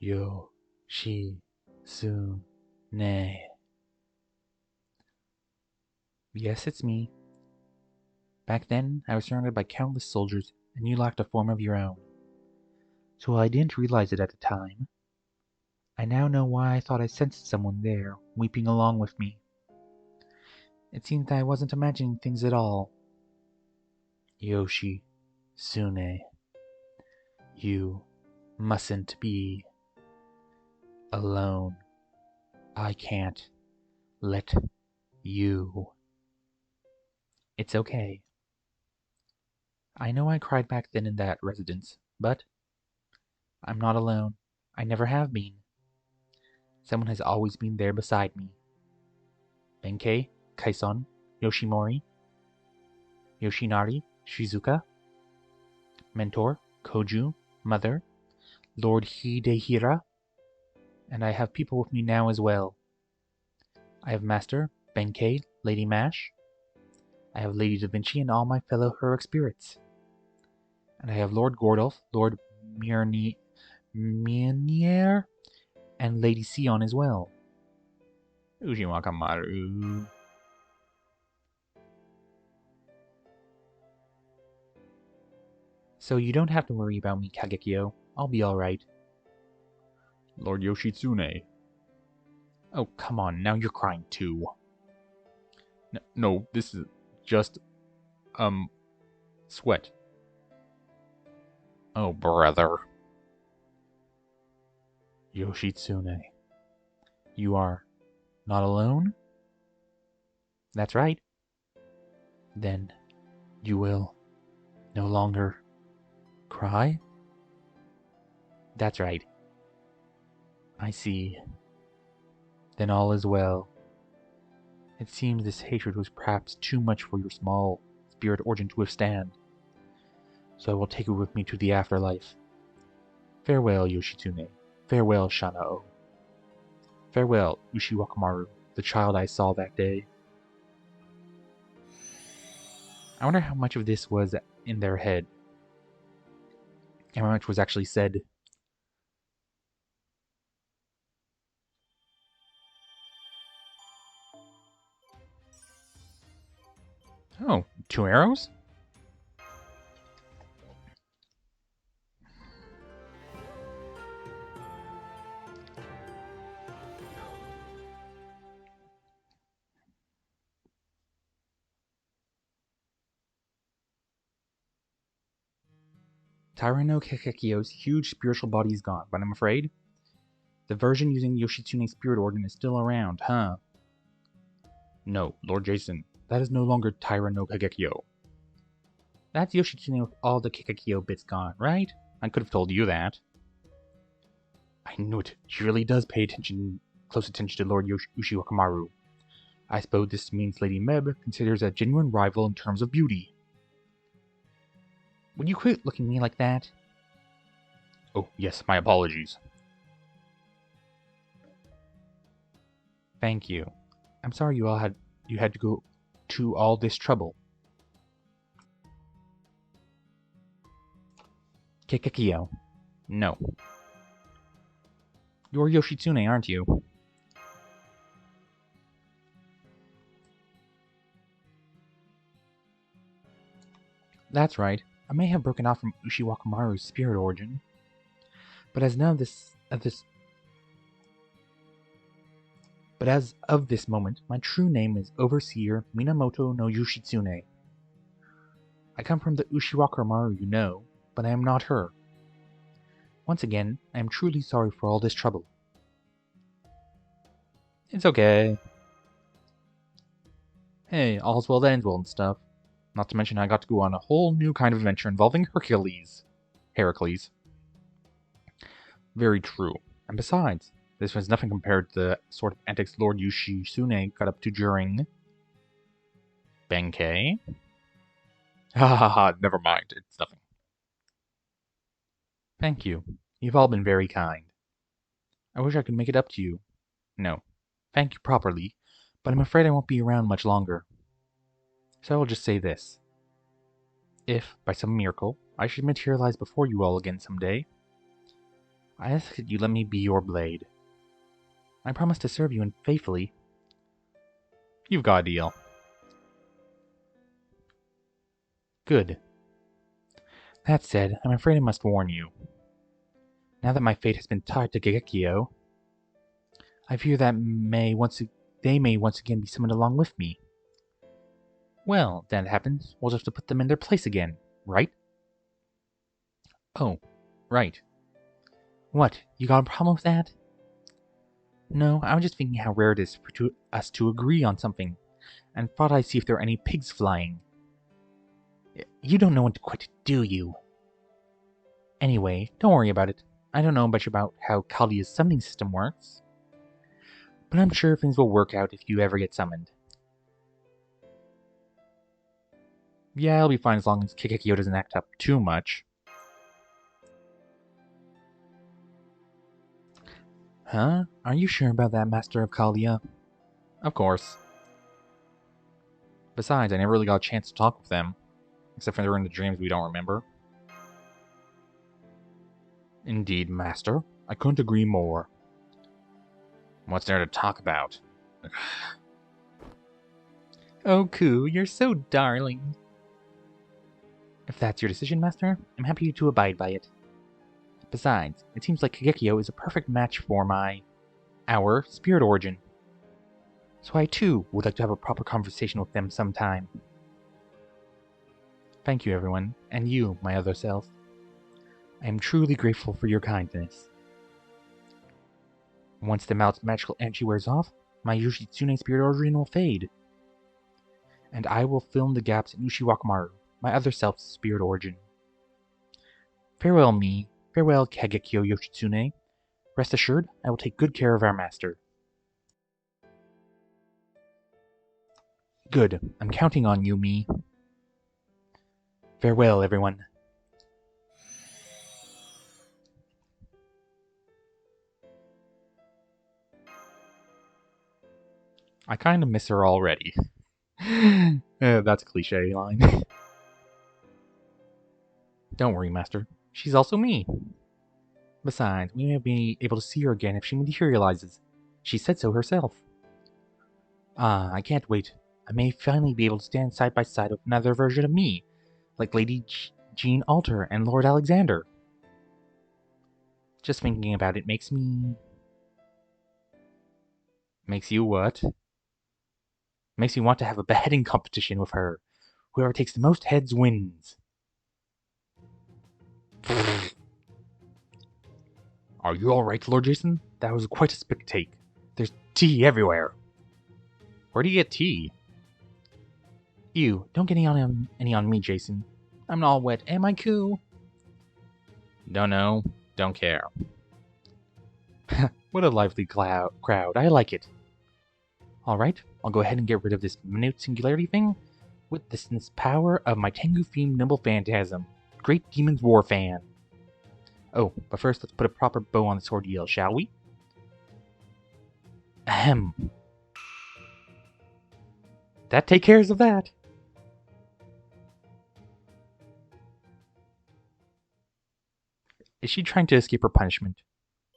Yoshitsune. Yes, it's me. Back then, I was surrounded by countless soldiers, and you lacked a form of your own. So I didn't realize it at the time. I now know why I thought I sensed someone there, weeping along with me. It seemed that I wasn't imagining things at all. Yoshitsune, you mustn't be alone. I can't let you. It's okay. I know I cried back then in that residence, but I'm not alone. I never have been. Someone has always been there beside me. Benkei, Kaison, Yoshimori, Yoshinari, Shizuka, Mentor, Koju, Mother, Lord Hidehira, and I have people with me now as well. I have Master, Benkei, Lady Mash. I have Lady Da Vinci and all my fellow heroic spirits. And I have Lord Gordolf, Lord Mjolnir, and Lady Sion as well. Ushiwakamaru. So you don't have to worry about me, Kagekio. I'll be alright. Lord Yoshitsune. Oh, come on, now you're crying too. No, this is... just, sweat. Oh, brother. Yoshitsune, you are not alone? That's right. Then you will no longer cry? That's right. I see. Then all is well. It seems this hatred was perhaps too much for your small spirit origin to withstand. So I will take it with me to the afterlife. Farewell, Yoshitsune. Farewell, Shanao. Farewell, Ushiwakamaru, the child I saw that day. I wonder how much of this was in their head, and how much was actually said. Oh, 2 arrows? Taira Kekekio's huge spiritual body is gone, but I'm afraid the version using Yoshitsune's spirit organ is still around, huh? No, Lord Jason, that is no longer Taira Kekekio. That's Yoshitsune with all the Kekekio bits gone, right? I could have told you that. I knew it. She really does pay close attention to Lord Ushiwakamaru. I suppose this means Lady Meb considers a genuine rival in terms of beauty. Would you quit looking at me like that? Oh, yes, my apologies. Thank you. I'm sorry you had to go to all this trouble. Kekekio. No. You're Yoshitsune, aren't you? That's right. I may have broken off from Ushiwakamaru's spirit origin, but as of this moment, my true name is Overseer Minamoto no Yoshitsune. I come from the Ushiwakamaru you know, but I am not her. Once again, I am truly sorry for all this trouble. It's okay. Hey, all's well that ends well and stuff. Not to mention I got to go on a whole new kind of adventure involving Heracles. Very true. And besides, this was nothing compared to the sort of antics Lord Yoshitsune got up to during Benkei. Ha ha ha, never mind, it's nothing. Thank you. You've all been very kind. I wish I could make it up to you. No. Thank you properly, but I'm afraid I won't be around much longer. So I will just say this. If, by some miracle, I should materialize before you all again someday, I ask that you let me be your blade. I promise to serve you faithfully. You've got a deal. Good. That said, I'm afraid I must warn you. Now that my fate has been tied to Gegekio, I fear that they may once again be summoned along with me. Well, then it happens, we'll just have to put them in their place again, right? Oh, right. What, you got a problem with that? No, I was just thinking how rare it is for us to agree on something, and thought I'd see if there are any pigs flying. You don't know when to quit, do you? Anyway, don't worry about it. I don't know much about how Chaldea's summoning system works, but I'm sure things will work out if you ever get summoned. Yeah, I'll be fine as long as Kekekio doesn't act up too much. Huh? Are you sure about that, Master of Chaldea? Of course. Besides, I never really got a chance to talk with them, except for they're in the dreams we don't remember. Indeed, Master. I couldn't agree more. What's there to talk about? Oh, Ku, you're so darling. If that's your decision, Master, I'm happy to abide by it. Besides, it seems like Kegekio is a perfect match for our spirit origin. So I too would like to have a proper conversation with them sometime. Thank you, everyone, and you, my other self. I am truly grateful for your kindness. Once the magical energy wears off, my Yoshitsune spirit origin will fade. And I will fill in the gaps in Ushiwakamaru, my other self's spirit origin. Farewell, me. Farewell, Kagekyo Yoshitsune. Rest assured, I will take good care of our master. Good. I'm counting on you, me. Farewell, everyone. I kind of miss her already. That's a cliche line. Don't worry, Master. She's also me. Besides, we may be able to see her again if she materializes. She said so herself. I can't wait. I may finally be able to stand side by side with another version of me, like Lady Jean Alter and Lord Alexander. Just thinking about it makes me... Makes you what? Makes me want to have a beheading competition with her. Whoever takes the most heads wins. Are you alright, Lord Jason? That was quite a spit take. There's tea everywhere. Where do you get tea? Ew, don't get any on me, Jason. I'm all wet. Am I cool? Don't know. Don't care. What a lively crowd. I like it. Alright, I'll go ahead and get rid of this minute singularity thing with this power of my Tengu-themed nimble phantasm. Great Demon's War fan. Oh, but first let's put a proper bow on this ordeal, shall we? Ahem. That take cares of that. Is she trying to escape her punishment?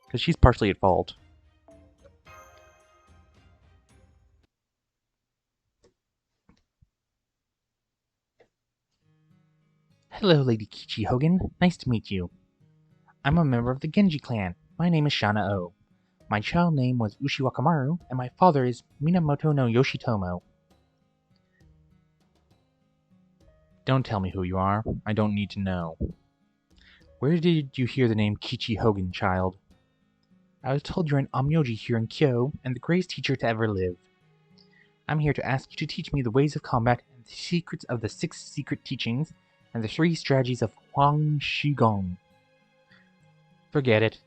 Because she's partially at fault. Hello, Lady Kichi Hogan. Nice to meet you. I'm a member of the Genji clan. My name is Shana O. My child name was Ushiwakamaru, and my father is Minamoto no Yoshitomo. Don't tell me who you are. I don't need to know. Where did you hear the name Kichi Hogan, child? I was told you're an Onmyoji here in Kyo, and the greatest teacher to ever live. I'm here to ask you to teach me the ways of combat and the secrets of the 6 secret teachings and the 3 strategies of Huang Shigong. Forget it.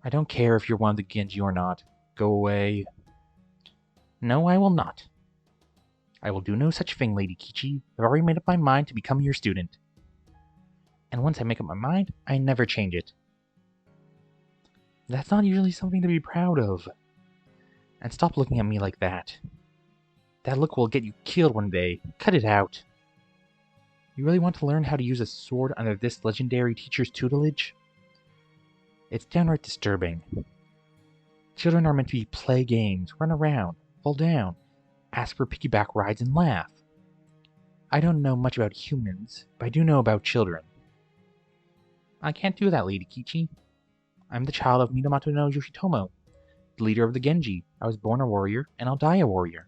I don't care if you're one of the Genji or not. Go away. No, I will not. I will do no such thing, Lady Kichi. I've already made up my mind to become your student. And once I make up my mind, I never change it. That's not usually something to be proud of. And stop looking at me like that. That look will get you killed one day. Cut it out. You really want to learn how to use a sword under this legendary teacher's tutelage? It's downright disturbing. Children are meant to play games, run around, fall down, ask for piggyback rides, and laugh. I don't know much about humans, but I do know about children. I can't do that, Lady Kichi. I'm the child of Minamoto no Yoshitomo, the leader of the Genji. I was born a warrior, and I'll die a warrior.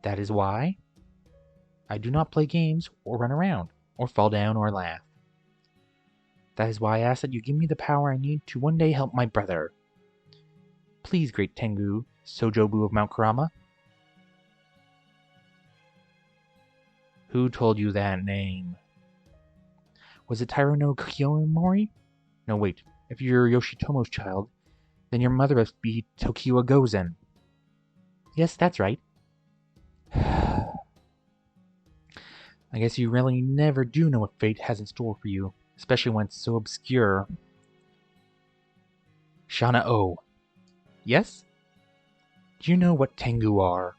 That is why I do not play games, or run around, or fall down, or laugh. That is why I ask that you give me the power I need to one day help my brother. Please, great Tengu, Sojobu of Mount Kurama. Who told you that name? Was it Tairo no Kiyomori? No, wait. If you're Yoshitomo's child, then your mother must be Tokiwa Gozen. Yes, that's right. I guess you really never do know what fate has in store for you, especially when it's so obscure. Shana O. Yes? Do you know what Tengu are?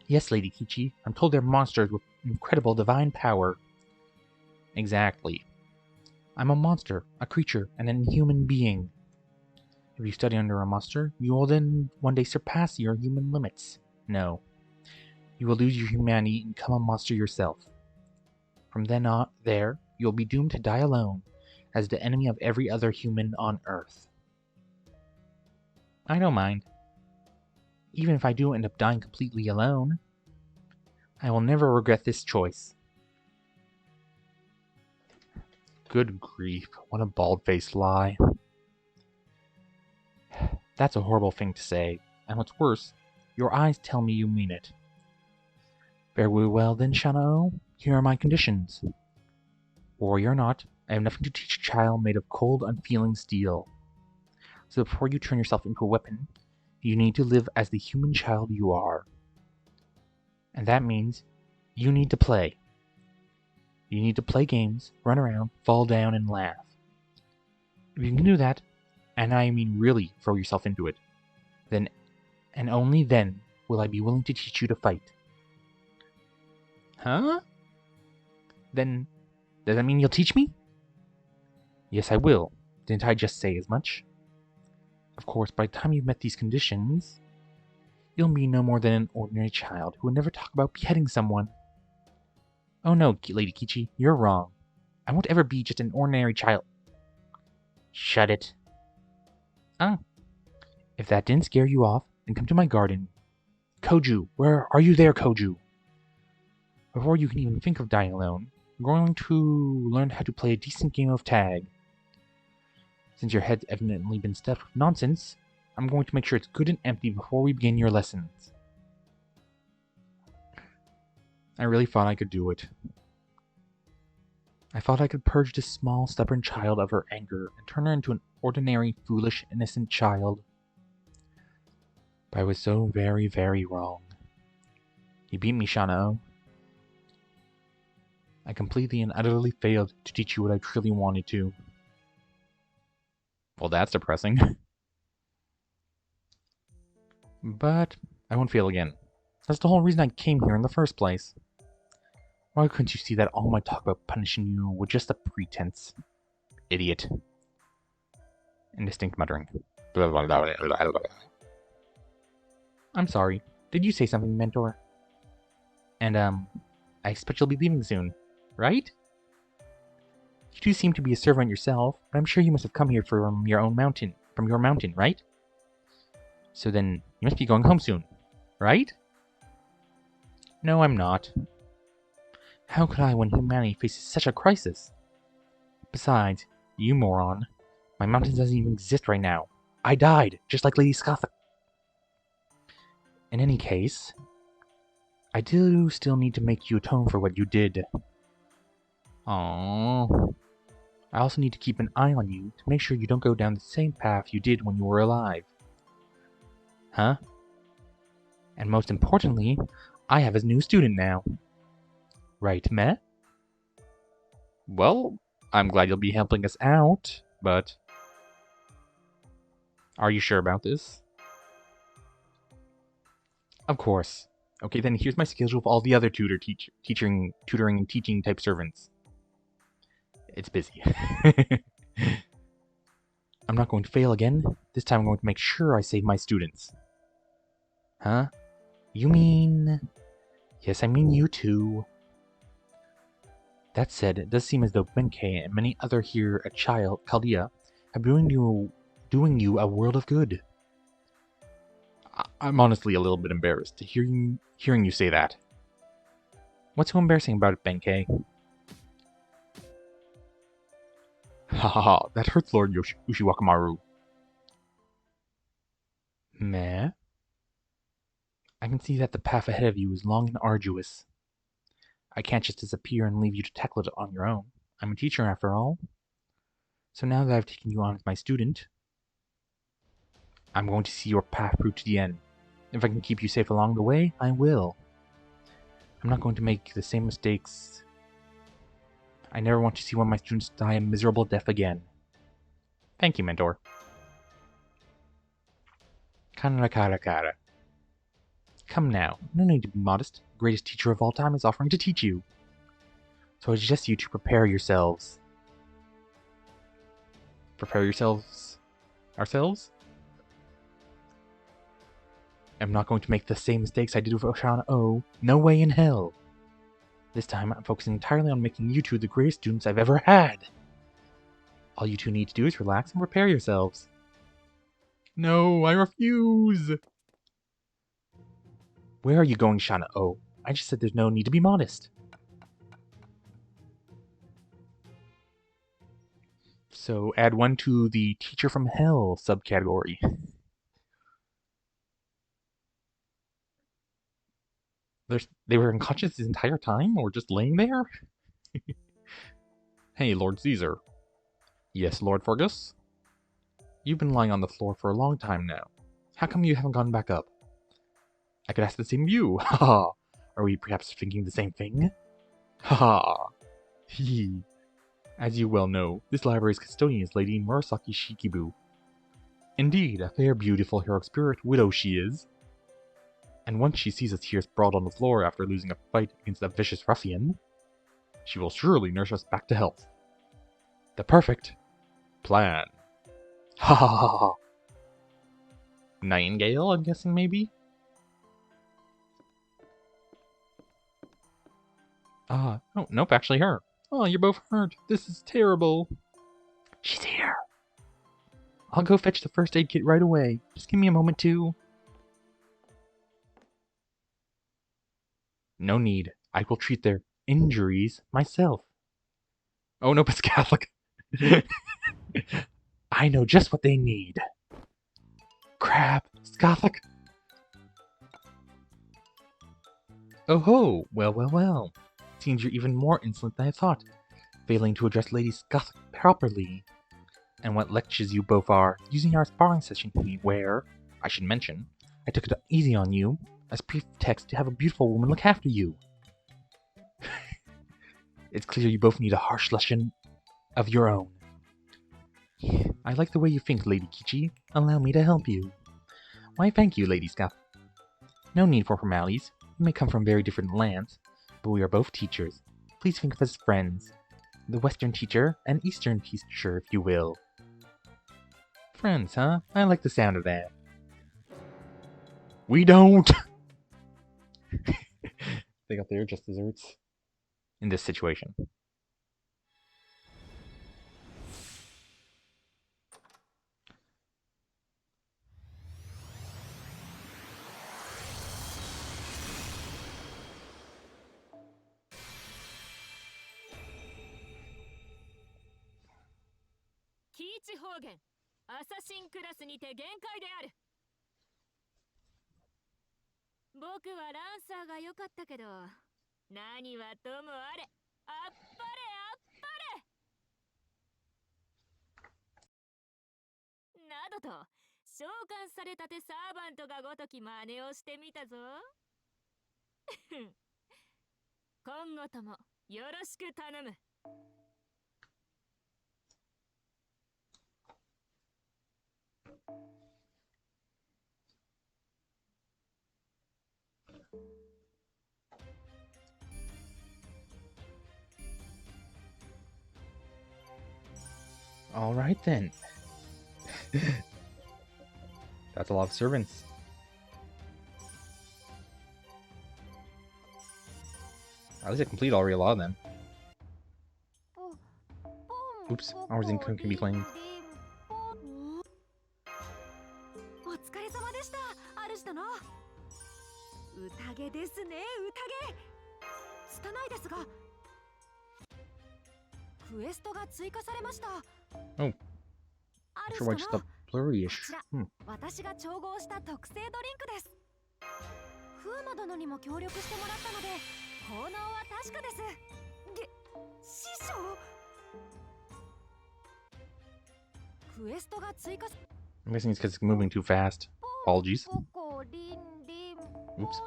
Yes, Lady Kichi. I'm told they're monsters with incredible divine power. Exactly. I'm a monster, a creature, and an inhuman being. If you study under a monster, you will then one day surpass your human limits. No. You will lose your humanity and become a monster yourself. From then on, you'll be doomed to die alone, as the enemy of every other human on Earth. I don't mind. Even if I do end up dying completely alone. I will never regret this choice. Good grief, what a bald-faced lie. That's a horrible thing to say, and what's worse, your eyes tell me you mean it. Very well then, Shana-O. Here are my conditions. Warrior or not, I have nothing to teach a child made of cold, unfeeling steel. So before you turn yourself into a weapon, you need to live as the human child you are. And that means you need to play. You need to play games, run around, fall down, and laugh. If you can do that, and I mean really throw yourself into it, then, and only then, will I be willing to teach you to fight. Huh? Then, does that mean you'll teach me? Yes, I will. Didn't I just say as much? Of course, by the time you've met these conditions, you'll be no more than an ordinary child who would never talk about beheading someone. Oh no, Lady Kichi, you're wrong. I won't ever be just an ordinary child. Shut it. Ah. If that didn't scare you off, then come to my garden. Koju, where are you there, Koju? Before you can even think of dying alone, you're going to learn how to play a decent game of tag. Since your head's evidently been stuffed with nonsense, I'm going to make sure it's good and empty before we begin your lessons. I really thought I could do it. I thought I could purge this small, stubborn child of her anger and turn her into an ordinary, foolish, innocent child. But I was so very, very wrong. You beat me, Shana-O. I completely and utterly failed to teach you what I truly wanted to. Well, that's depressing. But I won't fail again. That's the whole reason I came here in the first place. Why couldn't you see that all my talk about punishing you was just a pretense? Idiot. Indistinct muttering. I'm sorry. Did you say something, Mentor? And, I expect you'll be leaving soon, right? You do seem to be a servant yourself, but I'm sure you must have come here from your mountain, right? So then, you must be going home soon, right? No, I'm not. How could I when humanity faces such a crisis? Besides, you moron, my mountain doesn't even exist right now. I died, just like Lady Scotha. In any case, I do still need to make you atone for what you did. Aww. I also need to keep an eye on you to make sure you don't go down the same path you did when you were alive. Huh? And most importantly, I have a new student now. Right, Meh? Well, I'm glad you'll be helping us out, but... Are you sure about this? Of course. Okay, then here's my schedule of all the other tutoring and teaching type servants. It's busy. I'm not going to fail again. This time I'm going to make sure I save my students. Huh? You mean... Yes, I mean you too. That said, it does seem as though Benkei and many other here at Chaldea have been doing you a world of good. I'm honestly a little bit embarrassed to hearing you say that. What's so embarrassing about it, Benkei? Haha, that hurts, Lord Ushiwakamaru. Meh? I can see that the path ahead of you is long and arduous. I can't just disappear and leave you to tackle it on your own. I'm a teacher after all. So now that I've taken you on as my student, I'm going to see your path through to the end. If I can keep you safe along the way, I will. I'm not going to make the same mistakes. I never want to see one of my students die a miserable death again. Thank you, Mentor. Kanakarakara. Come now, no need to be modest. The greatest teacher of all time is offering to teach you. So I suggest you to prepare yourselves. Prepare yourselves? Ourselves? I'm not going to make the same mistakes I did with Oshana-O. No way in hell. This time, I'm focusing entirely on making you two the greatest students I've ever had. All you two need to do is relax and prepare yourselves. No, I refuse! Where are you going, Shana-O? I just said there's no need to be modest. So add 1 to the Teacher from Hell subcategory. They were unconscious this entire time, or just laying there? Hey, Lord Caesar. Yes, Lord Fergus? You've been lying on the floor for a long time now. How come you haven't gone back up? I could ask the same of you. Ha ha. Are we perhaps thinking the same thing? Ha ha. Hee. As you well know, this library's custodian is Lady Murasaki Shikibu. Indeed, a fair, beautiful, heroic spirit widow she is. And once she sees us here sprawled on the floor after losing a fight against a vicious ruffian, she will surely nurse us back to health. The perfect plan. Ha ha ha ha. Nightingale, I'm guessing, maybe? Oh, nope, actually her. Oh, you're both hurt. This is terrible. She's here. I'll go fetch the first aid kit right away. Just give me a moment to... No need. I will treat their injuries myself. Oh, nope, it's Catholic. I know just what they need. Crap, it's Catholic. Oh ho, well. Seems you're even more insolent than I thought, failing to address Lady Scuff properly. And what lectures you both are, using our sparring session where, I should mention, I took it easy on you, as pretext to have a beautiful woman look after you. It's clear you both need a harsh lesson of your own. I like the way you think, Lady Kichi. Allow me to help you. Why, thank you, Lady Scuff. No need for formalities. We may come from very different lands, but we are both teachers. Please think of us as friends. The Western teacher and Eastern teacher, if you will. Friends, huh? I like the sound of that. We don't! They got their just desserts in this situation. Alright then. That's a lot of servants. At least I complete all real law then. Oops, hours income can be claimed. Oh. Not sure why just a blurry-ish. I'm guessing it's because it's moving too fast. Apologies. Oops.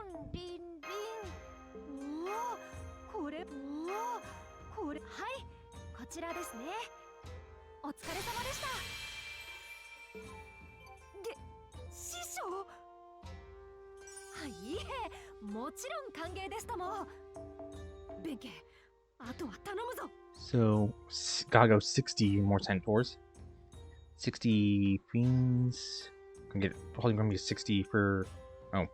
So, gotta go 60 more centaurs. 60 fiends. Probably gonna be 60 for... Oh.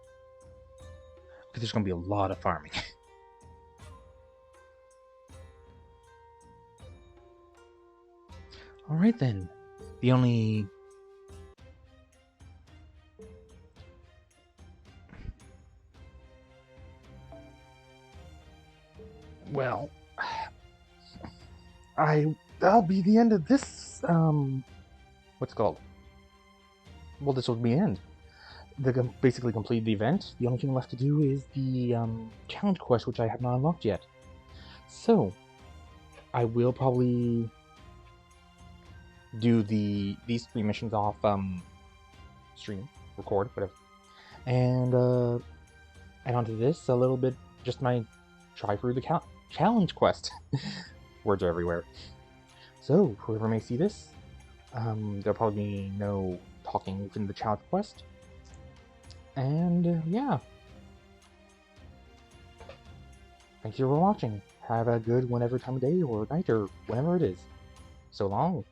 Because there's gonna be a lot of farming. Alright then. The only... Well, that'll be the end of this, what's it called? Well, this will be the end. They basically completed the event. The only thing left to do is the, challenge quest, which I have not unlocked yet. So, I will probably do these 3 missions off, stream, record, whatever. And, add onto this a little bit, just my try through the challenge quest. Words are everywhere. So, whoever may see this, there'll probably be no talking within the challenge quest. And, yeah. Thank you for watching. Have a good whatever time of day or night or whenever it is. So long.